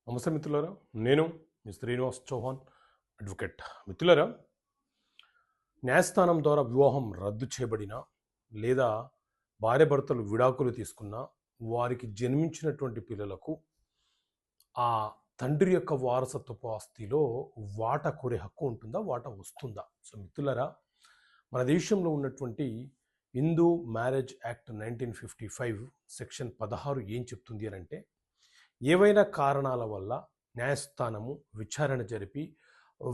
నమస్తే మిత్రులారా, నేను మీ శ్రీనివాస్ చౌహాన్ అడ్వకేట్. మిత్రులారా, న్యాయస్థానం ద్వారా వివాహం రద్దు చేయబడిన లేదా భార్యాభర్తలు విడాకులు తీసుకున్న వారికి జన్మించినటువంటి పిల్లలకు ఆ తండ్రి యొక్క వారసత్వపు ఆస్తిలో వాటా కోరే హక్కు ఉంటుందా, వాటా వస్తుందా? సో మిత్రులారా, మన దేశంలో ఉన్నటువంటి హిందూ మ్యారేజ్ యాక్ట్ 1955 సెక్షన్ 16 ఏం చెప్తుంది అని అంటే, ఏవైనా కారణాల వల్ల న్యాయస్థానము విచారణ జరిపి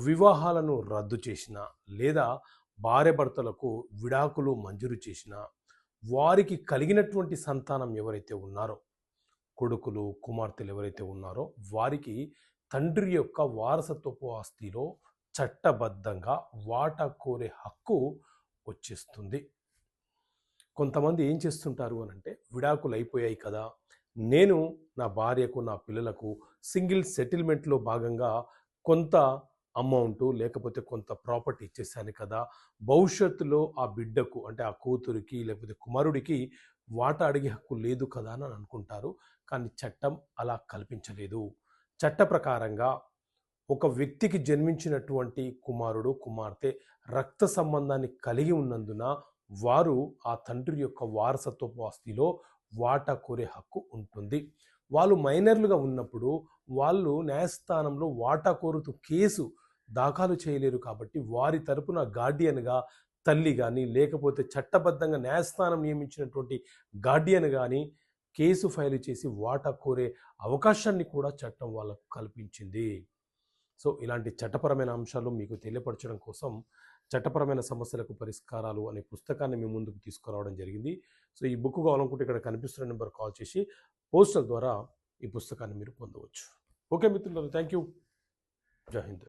వివాహాలను రద్దు చేసిన లేదా భార్యాభర్తలకు విడాకులు మంజూరు చేసిన వారికి కలిగినటువంటి సంతానం ఎవరైతే ఉన్నారో, కొడుకులు కుమార్తెలు ఎవరైతే ఉన్నారో, వారికి తండ్రి యొక్క వారసత్వపు ఆస్తిలో చట్టబద్ధంగా వాటా కోరే హక్కు వచ్చేస్తుంది. కొంతమంది ఏం చేస్తుంటారు అని అంటే, విడాకులు అయిపోయాయి కదా, నేను నా భార్యకు నా పిల్లలకు సింగిల్ సెటిల్మెంట్లో భాగంగా కొంత అమౌంట్ లేకపోతే కొంత ప్రాపర్టీ ఇచ్చేసాను కదా, భవిష్యత్తులో ఆ బిడ్డకు అంటే ఆ కూతురికి లేకపోతే కుమారుడికి వాటా అడిగే హక్కు లేదు కదా అని అనుకుంటారు. కానీ చట్టం అలా కల్పించలేదు. చట్ట ప్రకారంగా ఒక వ్యక్తికి జన్మించినటువంటి కుమారుడు కుమార్తె రక్త సంబంధాన్ని కలిగి ఉన్నందున వారు ఆ తండ్రి యొక్క వారసత్వపు ఆస్తిలో వాటా కోరే హక్కు ఉంటుంది. వాళ్ళు మైనర్లుగా ఉన్నప్పుడు వాళ్ళు న్యాయస్థానంలో వాటా కోరుతూ కేసు దాఖలు చేయలేరు. కాబట్టి వారి తరపున గార్డియన్గా తల్లి కానీ లేకపోతే చట్టబద్ధంగా న్యాయస్థానం నియమించినటువంటి గార్డియన్ కానీ కేసు ఫైల్ చేసి వాటా కోరే అవకాశాన్ని కూడా చట్టం వాళ్ళకు కల్పించింది. సో ఇలాంటి చట్టపరమైన అంశాలు మీకు తెలియపరచడం కోసం చట్టపరమైన సమస్యలకు పరిష్కారాలు అనే పుస్తకాన్ని మీ ముందుకు తీసుకురావడం జరిగింది. సో ఈ బుక్ కావాలనుకుంటే ఇక్కడ కనిపిస్తున్న నెంబర్ కాల్ చేసి పోస్టల్ ద్వారా ఈ పుస్తకాన్ని మీరు పొందవచ్చు. ఓకే మిత్రులు, థ్యాంక్ యూ. జై హింద్.